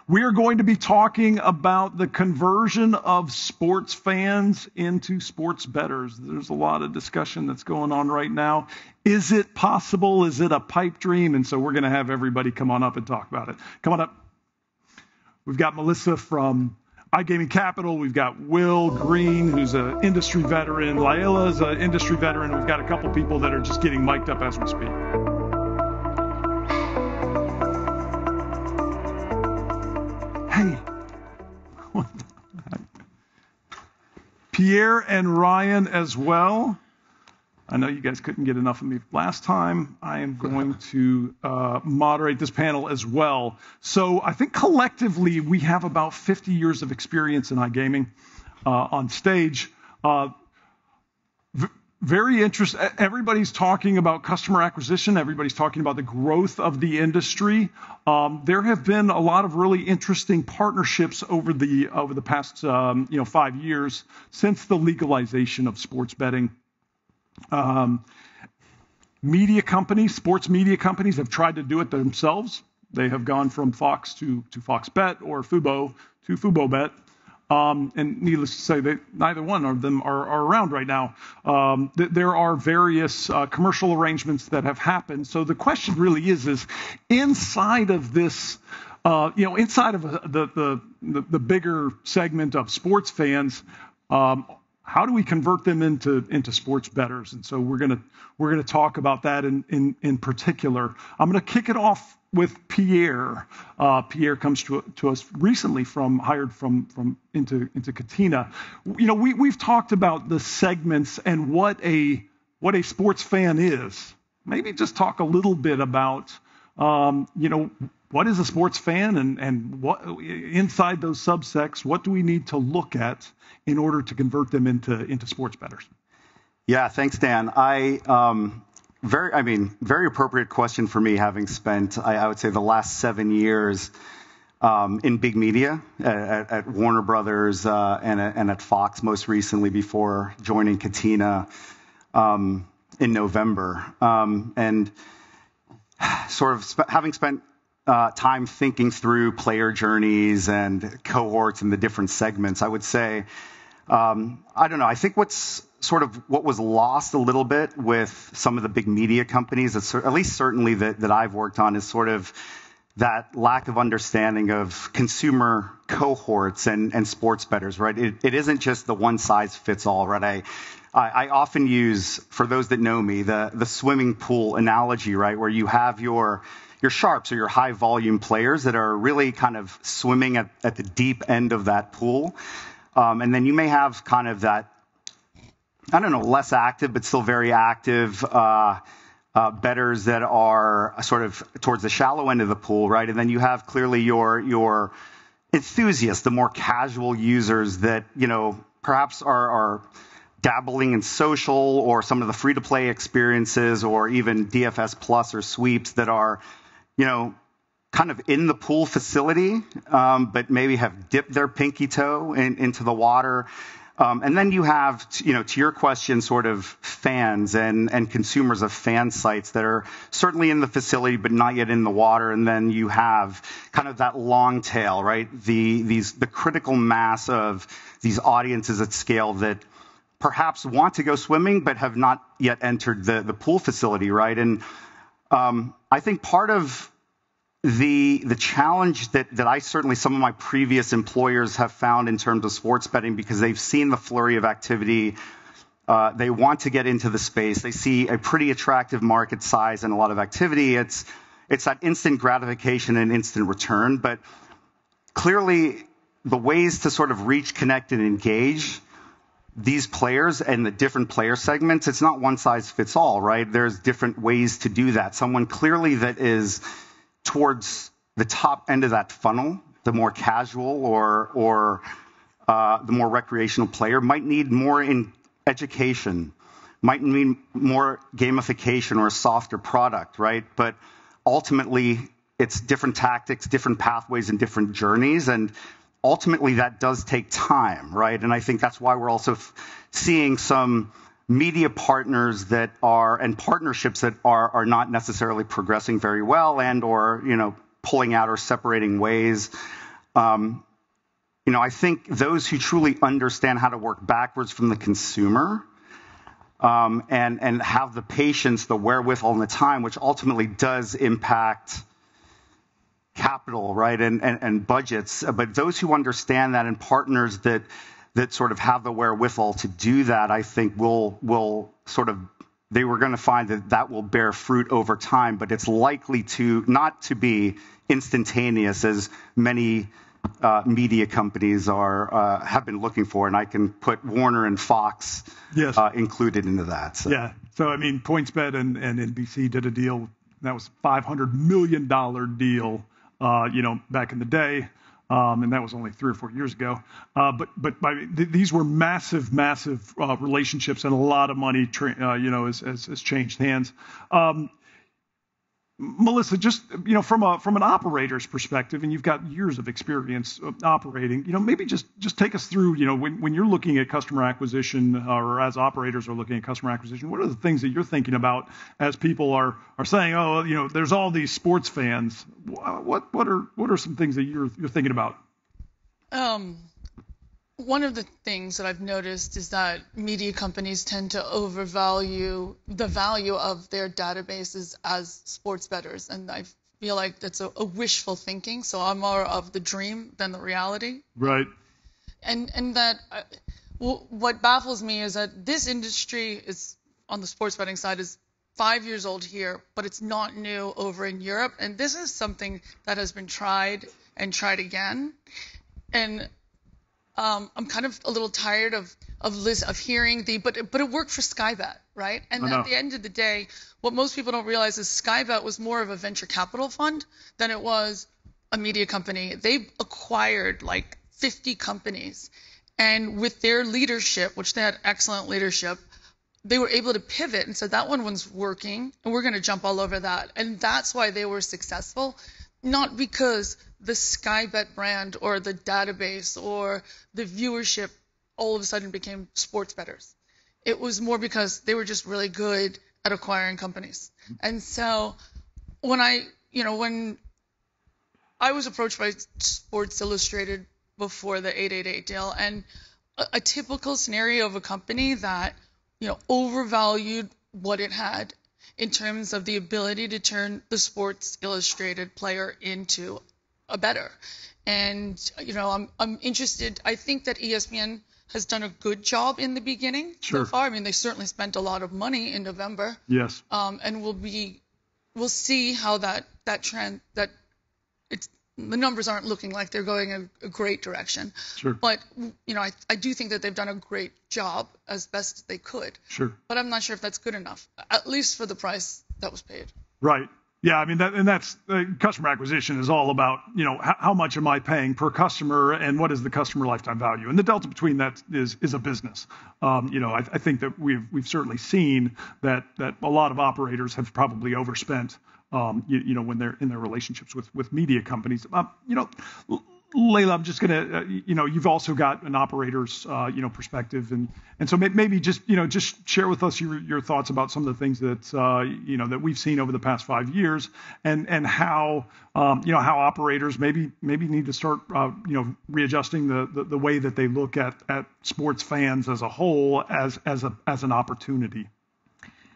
We are going to be talking about the conversion of sports fans into sports bettors. There's a lot of discussion that's going on right now. Is it possible? Is it a pipe dream? And so we're going to have everybody come on up and talk about it. Come on up. We've got Melissa from iGaming Capital. We've got Will Green, who's an industry veteran. Laila is an industry veteran. We've got a couple people that are just getting mic'd up as we speak. Hey. Pierre and Ryan as well. I know you guys couldn't get enough of me last time. I am going to moderate this panel as well. So I think collectively we have about 50 years of experience in iGaming on stage. Very interesting. Everybody's talking about customer acquisition. Everybody's talking about the growth of the industry. There have been a lot of really interesting partnerships over the past 5 years since the legalization of sports betting. Media companies, sports media companies have tried to do it themselves. They have gone from Fox to Fox Bet or Fubo to Fubo Bet. And needless to say, that neither one of them are around right now. There are various commercial arrangements that have happened. So the question really is inside of this, inside of the bigger segment of sports fans, how do we convert them into sports bettors? And so we're gonna talk about that in particular. I'm gonna kick it off with Pierre. Pierre comes to us recently hired into Catena. We've talked about the segments and what a sports fan is. Maybe just talk a little bit about what is a sports fan and what inside those subsects, what do we need to look at in order to convert them into sports bettors? Yeah, thanks, Dan. Very appropriate question for me, having spent, I would say, the last 7 years in big media at Warner Brothers and at Fox most recently before joining Catena in November. And sort of having spent time thinking through player journeys and cohorts and the different segments, I would say, I don't know, I think what was lost a little bit with some of the big media companies, at least certainly that I've worked on, is sort of that lack of understanding of consumer cohorts and sports bettors, right? It isn't just the one size fits all, right? I often use, for those that know me, the swimming pool analogy, right? Where you have your sharps or your high volume players that are really kind of swimming at the deep end of that pool. And then you may have kind of that, I don't know, less active, but still very active bettors that are sort of towards the shallow end of the pool, right? And then you have clearly your enthusiasts, the more casual users that, perhaps are dabbling in social or some of the free-to-play experiences or even DFS Plus or sweeps that are, kind of in the pool facility, but maybe have dipped their pinky toe into the water. And then you have, to your question, sort of fans and consumers of fan sites that are certainly in the facility, but not yet in the water. And then you have kind of that long tail, right? The critical mass of these audiences at scale that perhaps want to go swimming, but have not yet entered the pool facility, right? And I think part of the challenge that I certainly, some of my previous employers have found in terms of sports betting, because they've seen the flurry of activity, they want to get into the space, they see a pretty attractive market size and a lot of activity. It's that instant gratification and instant return, but clearly the ways to sort of reach, connect, and engage these players and the different player segments, it's not one size fits all, right? There's different ways to do that. Someone clearly that is towards the top end of that funnel, the more casual or the more recreational player, might need more in education, might need more gamification or a softer product, right? But ultimately, it's different tactics, different pathways, and different journeys, and ultimately that does take time, right? And I think that's why we're also seeing some media partners that are, and partnerships that are not necessarily progressing very well and or, pulling out or separating ways. I think those who truly understand how to work backwards from the consumer and have the patience, the wherewithal, and the time, which ultimately does impact capital, right, and budgets. But those who understand that and partners that sort of have the wherewithal to do that, I think will sort of, they were going to find that will bear fruit over time, but it's likely to not to be instantaneous as many media companies have been looking for, and I can put Warner and Fox included into that. So. Yeah. So I mean, PointsBet and NBC did a deal that was $500 million deal, back in the day, and that was only 3 or 4 years ago. But these were massive relationships, and a lot of money, has changed hands. Melissa, just from an operator's perspective, and you've got years of experience operating, maybe just take us through, when you're looking at customer acquisition, or as operators are looking at customer acquisition, what are the things that you're thinking about as people are saying, oh, there's all these sports fans. What are some things that you're thinking about? One of the things that I've noticed is that media companies tend to overvalue the value of their databases as sports bettors, and I feel like that's a wishful thinking. So I'm more of the dream than the reality. Right. And that what baffles me is that this industry is on the sports betting side is 5 years old here, but it's not new over in Europe, and this is something that has been tried and tried again, and I'm kind of a little tired of hearing but it worked for Sky Bet, right? And at the end of the day, what most people don't realize is Sky Bet was more of a venture capital fund than it was a media company. They acquired like 50 companies, and with their leadership, which they had excellent leadership, they were able to pivot and said that one was working, and we're going to jump all over that. And that's why they were successful, not because the Sky Bet brand or the database or the viewership all of a sudden became sports bettors. It was more because they were just really good at acquiring companies. And so when I was approached by Sports Illustrated before the 888 deal, and a typical scenario of a company that, overvalued what it had in terms of the ability to turn the Sports Illustrated player into a bettor. And, I'm interested. I think that ESPN has done a good job in the beginning so far. I mean, they certainly spent a lot of money in November. Yes. And we'll see how that trend, the numbers aren't looking like they're going a great direction. Sure. But, I do think that they've done a great job as best as they could. Sure. But I'm not sure if that's good enough, at least for the price that was paid. Right. Yeah, I mean, that's customer acquisition is all about, how much am I paying per customer and what is the customer lifetime value? And the delta between that is a business. I think that we've certainly seen that a lot of operators have probably overspent, when they're in their relationships with media companies. Laila, I'm just gonna, you've also got an operator's, perspective, and so maybe just share with us your thoughts about some of the things that, that we've seen over the past 5 years, and how, how operators maybe need to start, readjusting the way that they look at sports fans as a whole as an opportunity.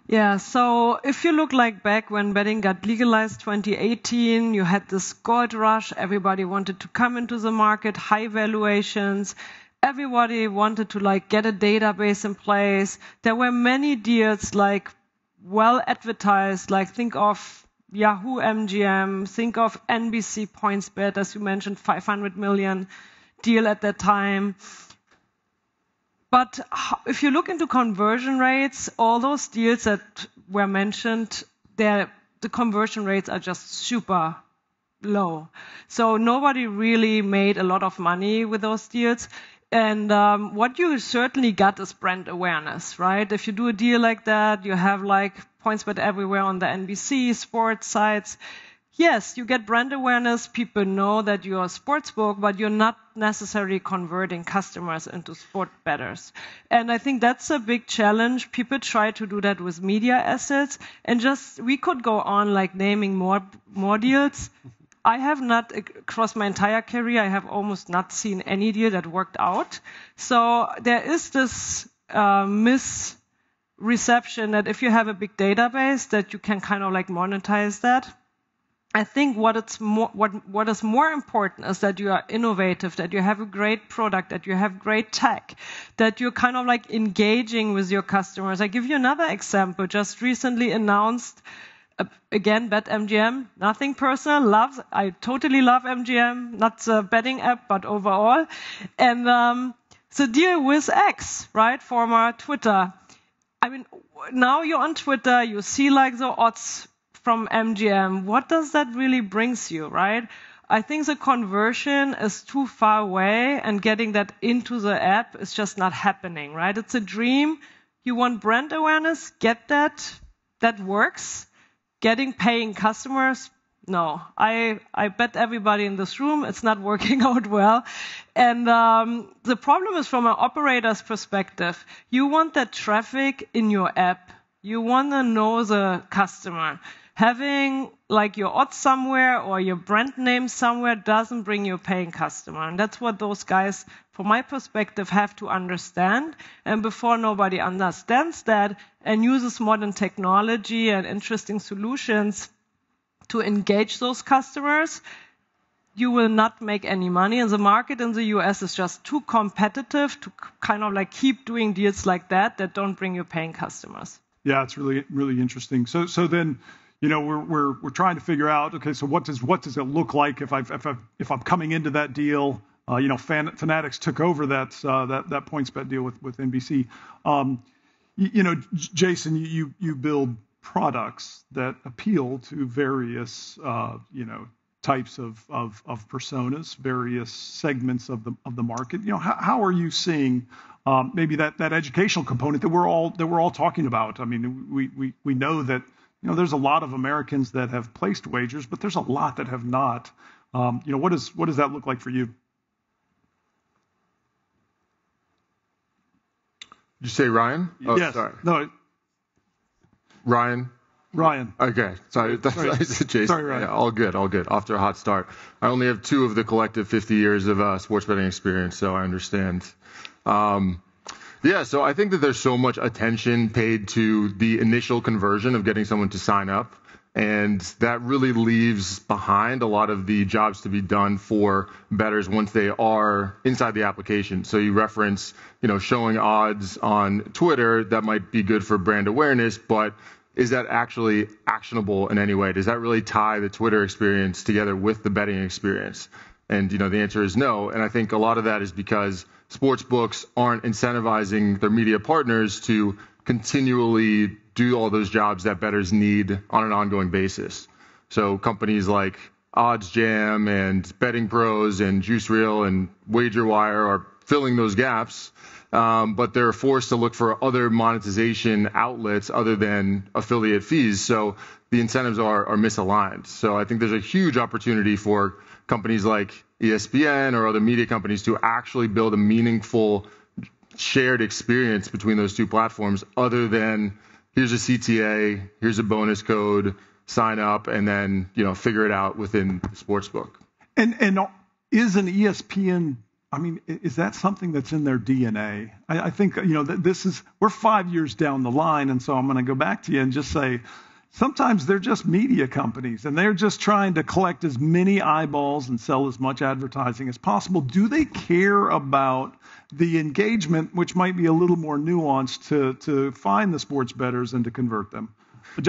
Yeah, so if you look like back when betting got legalized 2018, you had this gold rush. Everybody wanted to come into the market, high valuations. Everybody wanted to get a database in place. There were many deals well advertised, think of Yahoo MGM, think of NBC PointsBet, as you mentioned, 500 million deal at that time. But if you look into conversion rates, all those deals that were mentioned, the conversion rates are just super low. So nobody really made a lot of money with those deals. And what you certainly got is brand awareness, right? If you do a deal like that, you have PointsBet everywhere on the NBC sports sites. Yes, you get brand awareness. People know that you're a sportsbook, but you're not necessarily converting customers into sport bettors. And I think that's a big challenge. People try to do that with media assets, and we could go on naming more deals. I have not, across my entire career, I have almost not seen any deal that worked out. So there is this misreception that if you have a big database, that you can kind of like monetize that. I think what is more important is that you are innovative, that you have a great product, that you have great tech, that you're kind of like engaging with your customers. I give you another example. Just recently announced, again, BetMGM, nothing personal, I totally love MGM, not the betting app, but overall. And the deal with X, right, former Twitter. I mean, now you're on Twitter, you see like the odds from MGM. What does that really brings you, right? I think the conversion is too far away, and getting that into the app is just not happening, right? It's a dream. You want brand awareness, get that. That works. Getting paying customers, no. I bet everybody in this room it's not working out well. And the problem is from an operator's perspective. You want that traffic in your app. You want to know the customer. Having like your odds somewhere or your brand name somewhere doesn't bring you a paying customer. And that's what those guys, from my perspective, have to understand. And before nobody understands that and uses modern technology and interesting solutions to engage those customers, you will not make any money. And the market in the US is just too competitive to kind of like keep doing deals like that don't bring you paying customers. Yeah, it's really, really interesting. So then, you know, we're trying to figure out, okay, so what does it look like if I'm coming into that deal? You know, Fanatics took over that PointsBet deal with NBC. You know, Jason, you build products that appeal to various you know, types of personas, various segments of the market. You know, how are you seeing maybe that educational component that we're all talking about? I mean, we know that, you know, there's a lot of Americans that have placed wagers, but there's a lot that have not. You know, what does that look like for you? Did you say Ryan? Oh, yes. Sorry. No. Ryan. Okay. Sorry. I said Jason. Sorry, Ryan. Yeah, all good. Off to a hot start. I only have 2 of the collective 50 years of sports betting experience, so I understand. Yeah, so I think that there's so much attention paid to the initial conversion of getting someone to sign up, and that really leaves behind a lot of the jobs to be done for bettors once they are inside the application. So you reference, you know, showing odds on Twitter, that might be good for brand awareness, but is that actually actionable in any way? Does that really tie the Twitter experience together with the betting experience? And, you know, the answer is no. And I think a lot of that is because sports books aren't incentivizing their media partners to continually do all those jobs that bettors need on an ongoing basis. So companies like OddsJam and Betting Pros and JuiceReel and WagerWire are filling those gaps, but they're forced to look for other monetization outlets other than affiliate fees. So the incentives are misaligned. So I think there's a huge opportunity for companies like ESPN or other media companies to actually build a meaningful shared experience between those 2 platforms other than here's a CTA, here's a bonus code, sign up, and then, you know, figure it out within the sportsbook. And is an ESPN, I mean, is that something that's in their DNA? I think, you know, we're 5 years down the line, and so I'm going to go back to you and just say, sometimes they're just media companies, and they're just trying to collect as many eyeballs and sell as much advertising as possible. Do they care about the engagement, which might be a little more nuanced, to find the sports bettors and to convert them?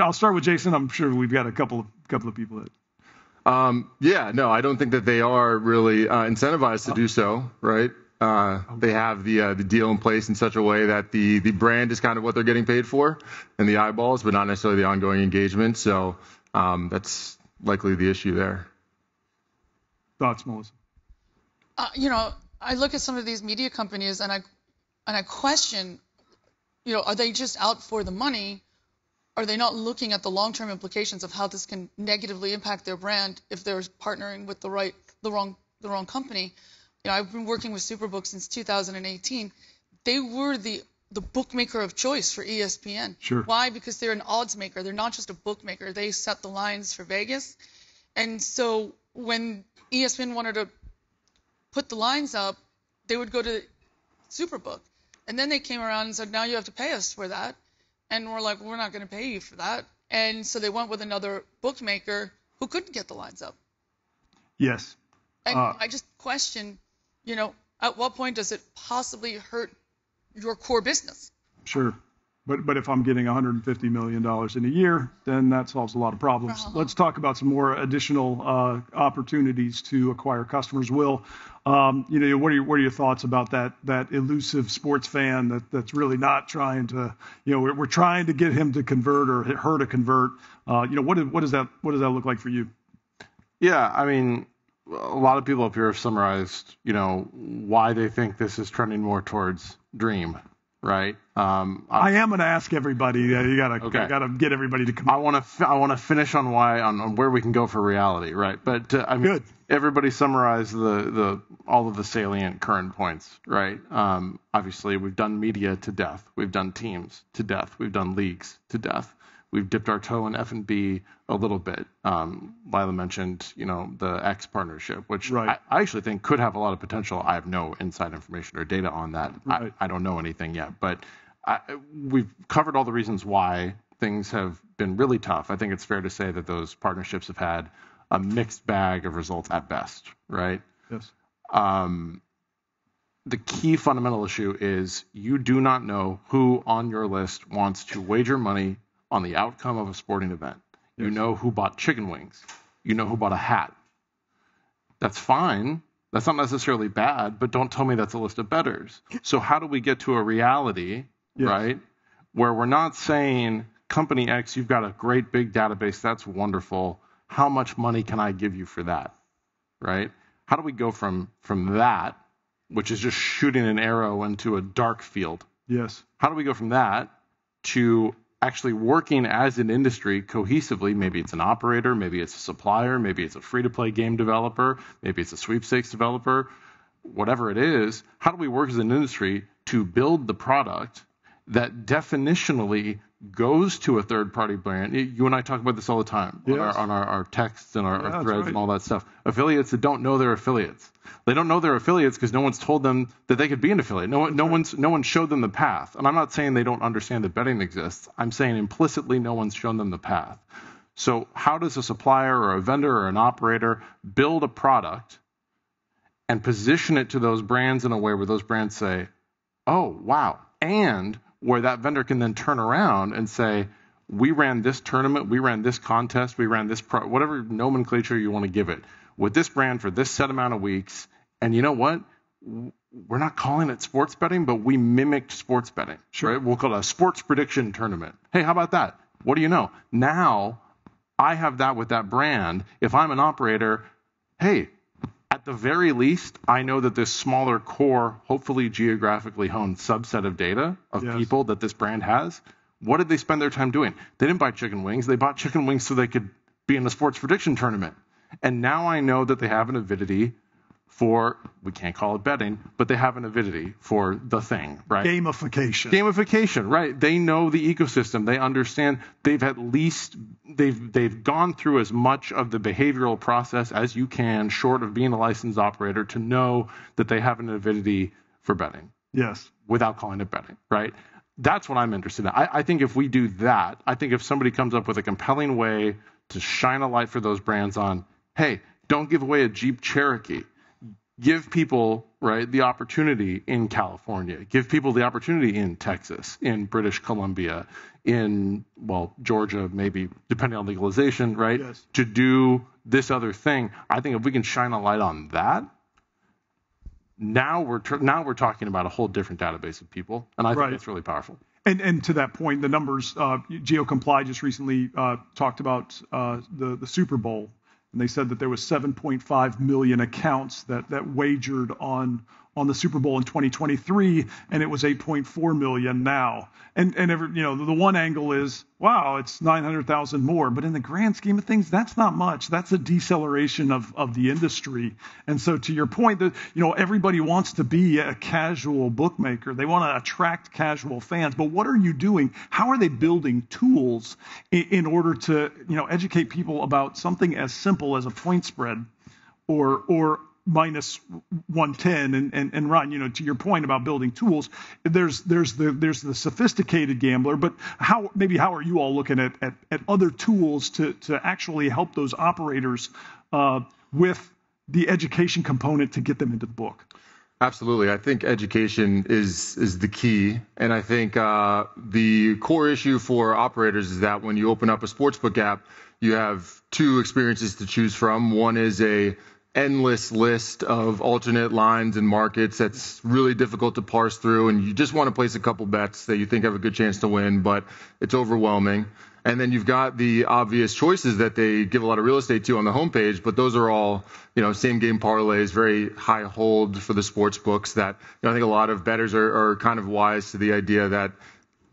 I'll start with Jason. I'm sure we've got a couple of people that. Yeah, no, I don't think that they are really incentivized to do so, right? They have the deal in place in such a way that the brand is kind of what they're getting paid for and the eyeballs, but not necessarily the ongoing engagement. So that's likely the issue there. Thoughts, Melissa? You know, I look at some of these media companies and I question, you know, are they just out for the money? Are they not looking at the long-term implications of how this can negatively impact their brand if they're partnering with the wrong company? You know, I've been working with Superbook since 2018. They were the bookmaker of choice for ESPN. Sure. Why? Because they're an odds maker. They're not just a bookmaker. They set the lines for Vegas. And so when ESPN wanted to put the lines up, they would go to Superbook. And then they came around and said, now you have to pay us for that. And we're like, we're not going to pay you for that. And so they went with another bookmaker who couldn't get the lines up. Yes. And I just question, at what point does it possibly hurt your core business? Sure. But if I'm getting $150 million in a year, then that solves a lot of problems. Let's talk about some more additional opportunities to acquire customers. Will, what are your thoughts about that elusive sports fan that's really not trying to, we're trying to get him to convert or her to convert. What does that look like for you? Yeah, I mean, a lot of people up here have summarized, why they think this is trending more towards dream. Right. I am going to ask everybody. You gotta get everybody to come. I want to finish on where we can go for reality. Right. But Good. Everybody summarized all of the salient current points. Right. Obviously, we've done media to death. We've done teams to death. We've done leagues to death. We've dipped our toe in F&B a little bit. Laila mentioned, the X partnership, which I actually think could have a lot of potential. I have no inside information or data on that. Right. I don't know anything yet, but we've covered all the reasons why things have been really tough. I think it's fair to say that those partnerships have had a mixed bag of results at best, right? Yes. The key fundamental issue is you do not know who on your list wants to wager money on the outcome of a sporting event. Yes. You know who bought chicken wings. You know who bought a hat. That's fine. That's not necessarily bad, but don't tell me that's a list of bettors. So how do we get to a reality, right, where we're not saying, company X, you've got a great big database, that's wonderful. How much money can I give you for that, right? How do we go from that, which is just shooting an arrow into a dark field? Yes. How do we go from that to actually working as an industry cohesively? Maybe it's an operator, maybe it's a supplier, maybe it's a free-to-play game developer, maybe it's a sweepstakes developer, whatever it is. How do we work as an industry to build the product that definitionally goes to a third-party brand? You and I talk about this all the time on our texts and our threads and all that stuff. Affiliates that don't know they're affiliates. They don't know they're affiliates because no one's told them that they could be an affiliate. No one showed them the path. And I'm not saying they don't understand that betting exists. I'm saying implicitly no one's shown them the path. So how does a supplier or a vendor or an operator build a product and position it to those brands in a way where those brands say, oh, wow, and where that vendor can then turn around and say, we ran this tournament, we ran this contest, we ran this, whatever nomenclature you want to give it, with this brand for this set amount of weeks. And you know what? We're not calling it sports betting, but we mimicked sports betting. Sure. Right? We'll call it a sports prediction tournament. Hey, how about that? What do you know? Now I have that with that brand. If I'm an operator, hey, at the very least, I know that this smaller core, hopefully geographically honed subset of data of people that this brand has, what did they spend their time doing? They didn't buy chicken wings. They bought chicken wings so they could be in a sports prediction tournament. And now I know that they have an avidity for, we can't call it betting, but they have an avidity for the thing, right? Gamification, right? They know the ecosystem. They understand. They've gone through as much of the behavioral process as you can, short of being a licensed operator, to know that they have an avidity for betting. Yes. Without calling it betting, right? That's what I'm interested in. I think if we do that, I think if somebody comes up with a compelling way to shine a light for those brands on, hey, don't give away a Jeep Cherokee. Give people, right, the opportunity in California. Give people the opportunity in Texas, in British Columbia, in, Georgia, maybe, depending on legalization, right, to do this other thing. I think if we can shine a light on that, now we're talking about a whole different database of people, and I think it's really powerful. And to that point, the numbers, GeoComply just recently talked about the Super Bowl. And they said that there was 7.5 million accounts that wagered on the Super Bowl in 2023, and it was 8.4 million now. And the one angle is, wow, it's 900,000 more. But in the grand scheme of things, that's not much. That's a deceleration of the industry. And so to your point, that everybody wants to be a casual bookmaker. They want to attract casual fans. But what are you doing? How are they building tools in order to educate people about something as simple as a point spread? or minus 110. And Ron, to your point about building tools, there's the sophisticated gambler, but how are you all looking at other tools to actually help those operators with the education component to get them into the book? Absolutely. I think education is the key. And I think the core issue for operators is that when you open up a sportsbook app, you have two experiences to choose from. One is a endless list of alternate lines and markets that's really difficult to parse through, and you just want to place a couple bets that you think have a good chance to win, but it's overwhelming. And then you've got the obvious choices that they give a lot of real estate to on the homepage, but those are all, same game parlays, very high hold for the sports books that, I think a lot of bettors are kind of wise to the idea that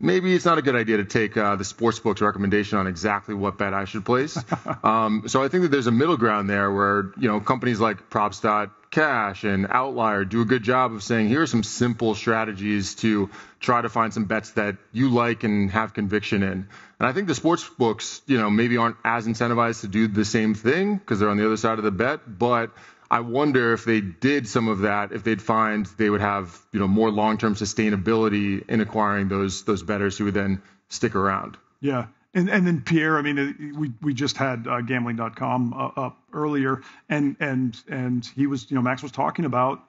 maybe it's not a good idea to take the sportsbook's recommendation on exactly what bet I should place. So I think that there's a middle ground there where, companies like Props.Cash and Outlier do a good job of saying, here are some simple strategies to try to find some bets that you like and have conviction in. And I think the sports books, maybe aren't as incentivized to do the same thing because they're on the other side of the bet, but I wonder if they did some of that, if they'd find they would have, more long-term sustainability in acquiring those bettors who would then stick around. Yeah. And then Pierre, we just had gambling.com up earlier, and he was, Max was talking about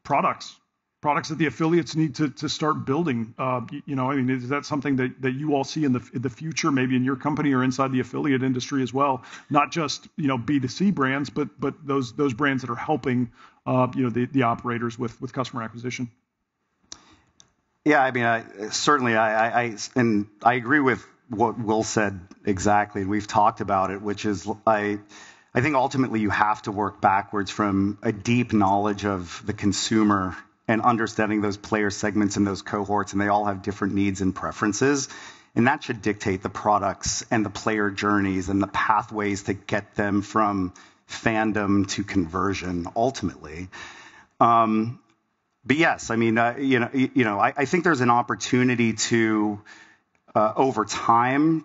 products that the affiliates need to start building. Is that something that you all see in the future, maybe in your company or inside the affiliate industry as well? Not just, B2C brands, but those brands that are helping, the operators with customer acquisition. Yeah, certainly I agree with what Will said exactly, and we've talked about it, which is I think ultimately you have to work backwards from a deep knowledge of the consumer and understanding those player segments and those cohorts, and they all have different needs and preferences. And that should dictate the products and the player journeys and the pathways to get them from fandom to conversion ultimately. But yes, I think there's an opportunity to, over time,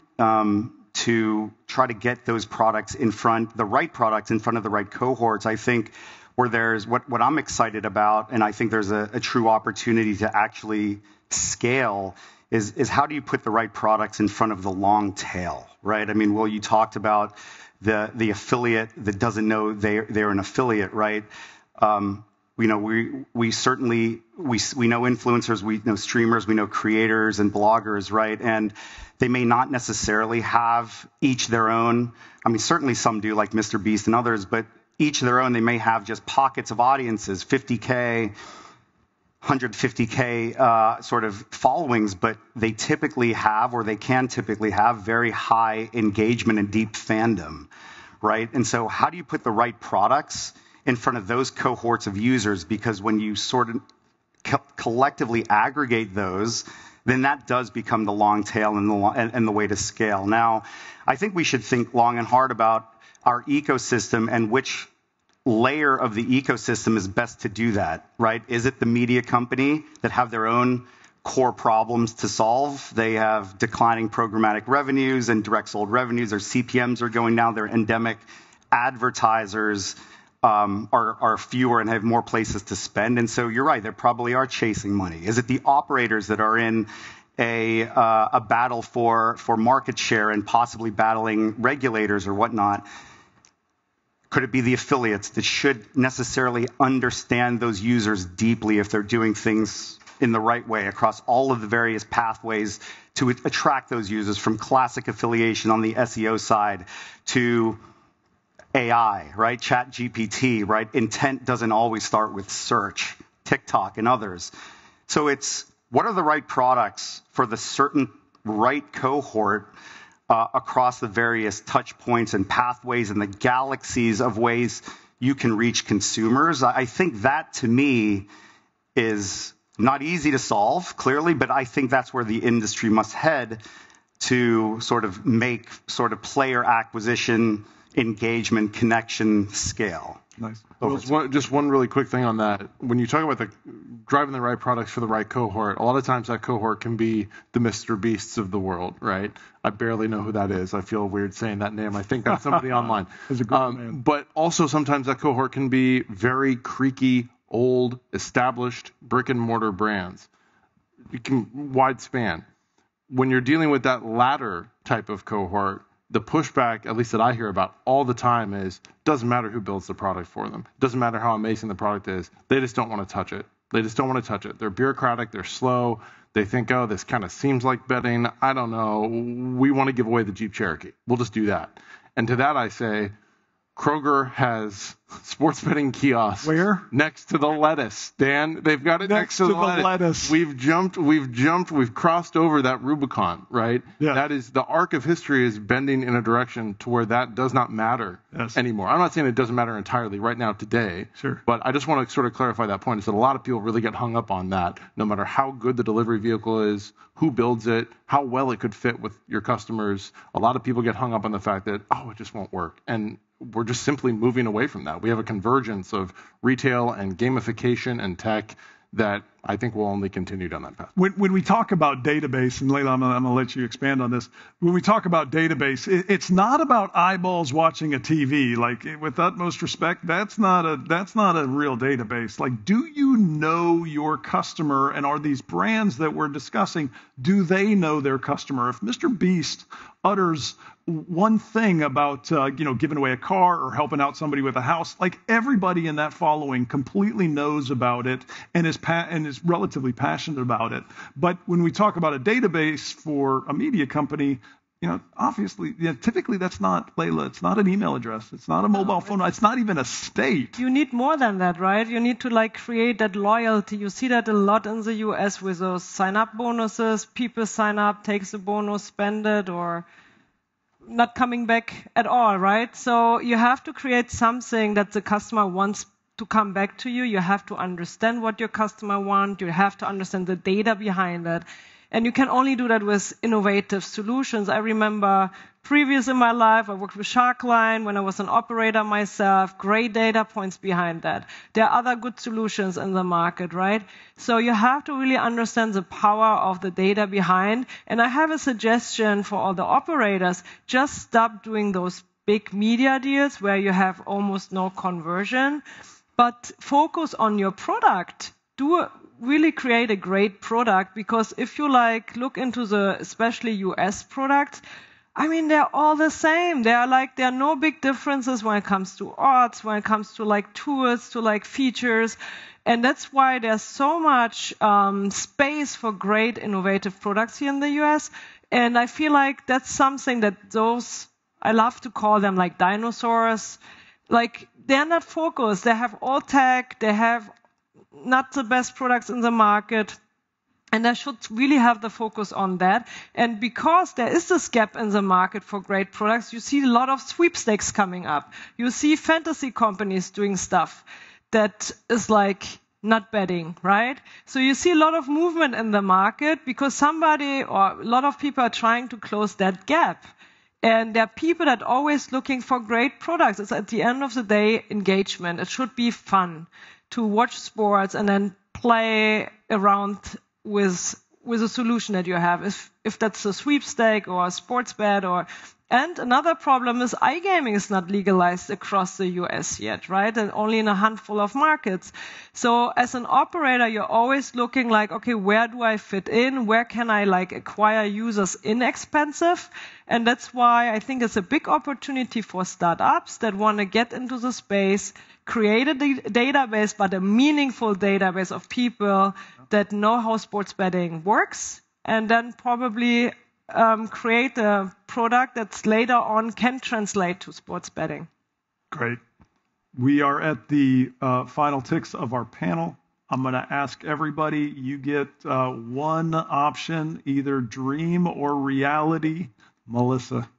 to try to get those products the right products in front of the right cohorts. I think where there's what I'm excited about, and I think there's a true opportunity to actually scale, is how do you put the right products in front of the long tail, right? Will, you talked about the affiliate that doesn't know they're an affiliate, right? We know influencers, we know streamers, we know creators and bloggers, right? And they may not necessarily have each their own. Certainly some do, like Mr. Beast and others, but each their own. They may have just pockets of audiences, 50K, 150K sort of followings, but they typically have, or they can typically have, very high engagement and deep fandom, right? And so how do you put the right products in front of those cohorts of users? Because when you sort of collectively aggregate those, then that does become the long tail and the way to scale. Now, I think we should think long and hard about our ecosystem and which layer of the ecosystem is best to do that, right? Is it the media company that have their own core problems to solve? They have declining programmatic revenues and direct sold revenues. Their CPMs are going down. They're endemic. Advertisers are fewer and have more places to spend. And so you're right, they probably are chasing money. Is it the operators that are in a battle for market share and possibly battling regulators or whatnot? Could it be the affiliates that should necessarily understand those users deeply if they're doing things in the right way across all of the various pathways to attract those users, from classic affiliation on the SEO side to AI, right? Chat GPT, right? Intent doesn't always start with search, TikTok and others. So it's, what are the right products for the certain right cohort across the various touch points and pathways and the galaxies of ways you can reach consumers? I think that, to me, is not easy to solve, clearly, but I think that's where the industry must head to sort of make sort of player acquisition engagement, connection, scale. Nice. Just one really quick thing on that. When you talk about driving the right products for the right cohort, a lot of times that cohort can be the Mr. Beasts of the world, right? I barely know who that is. I feel weird saying that name. I think that's somebody online. That's a good man. But also sometimes that cohort can be very creaky, old, established brick and mortar brands. It can wide span. When you're dealing with that latter type of cohort, the pushback, at least that I hear about all the time, is doesn't matter who builds the product for them. Doesn't matter how amazing the product is. They just don't want to touch it. They just don't want to touch it. They're bureaucratic. They're slow. They think, oh, this kind of seems like betting. I don't know. We want to give away the Jeep Cherokee. We'll just do that. And to that I say, Kroger has sports betting kiosks. Where? Next to the lettuce, Dan. They've got it next to the lettuce. We've crossed over that Rubicon, right? Yeah. That is, the arc of history is bending in a direction to where that does not matter anymore. I'm not saying it doesn't matter entirely right now today. Sure. But I just want to sort of clarify that point, is that a lot of people really get hung up on that, no matter how good the delivery vehicle is, who builds it, how well it could fit with your customers. A lot of people get hung up on the fact that, oh, it just won't work. And we're just simply moving away from that. We have a convergence of retail and gamification and tech that I think will only continue down that path. When we talk about database, and Laila, I'm going to let you expand on this. When we talk about database, it's not about eyeballs watching a TV. Like, with utmost respect, that's not a real database. Like, do you know your customer, and are these brands that we're discussing, do they know their customer? If Mr. Beast utters one thing about giving away a car or helping out somebody with a house, like, everybody in that following completely knows about it and is relatively passionate about it. But when we talk about a database for a media company, obviously, typically that's not, Laila, it's not an email address, it's not a mobile phone, it's not even a state. You need more than that, right? You need to create that loyalty. You see that a lot in the US with those sign-up bonuses. People sign up, takes the bonus, spend it, or not coming back at all, right? So you have to create something that the customer wants to come back to you. You have to understand what your customer wants. You have to understand the data behind it. And you can only do that with innovative solutions. I remember previous in my life, I worked with Chalkline when I was an operator myself. Great data points behind that. There are other good solutions in the market, right? So you have to really understand the power of the data behind. And I have a suggestion for all the operators. Just stop doing those big media deals where you have almost no conversion, but focus on your product. Really create a great product, because if you look into the especially US products, I mean, they're all the same. There are no big differences when it comes to odds, when it comes to tools, to features. And that's why there's so much space for great innovative products here in the US. And I feel like that's something that I love to call them dinosaurs. They're not focused. They have all tech. They have not the best products in the market, and I should really have the focus on that. And because there is this gap in the market for great products, you see a lot of sweepstakes coming up. You see fantasy companies doing stuff that is not betting, right? So you see a lot of movement in the market because somebody or a lot of people are trying to close that gap. And there are people that are always looking for great products. It's at the end of the day engagement. It should be fun to watch sports and then play around with a solution that you have, if that's a sweepstake or a sports bet. And another problem is iGaming is not legalized across the US yet, right? And only in a handful of markets. So as an operator, you're always looking okay, where do I fit in? Where can I acquire users inexpensive? And that's why I think it's a big opportunity for startups that want to get into the space, create a database, but a meaningful database of people that know how sports betting works, and then probably create a product that's later on can translate to sports betting. Great. We are at the final ticks of our panel. I'm going to ask everybody, you get one option, either dream or reality. Melissa.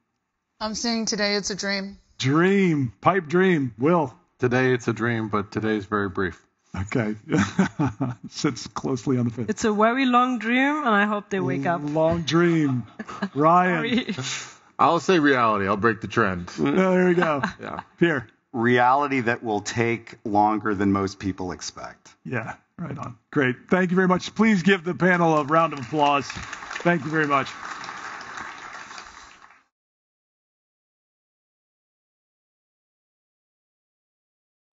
I'm saying today it's a dream. Dream. Pipe dream. Will. Today it's a dream, but today is very brief. Okay. Sits closely on the fence. It's a very long dream, and I hope they wake up. Long dream. Ryan. I'll say reality. I'll break the trend. Oh, there we go. Yeah. Pierre. Reality that will take longer than most people expect. Yeah, right on. Great. Thank you very much. Please give the panel a round of applause. Thank you very much.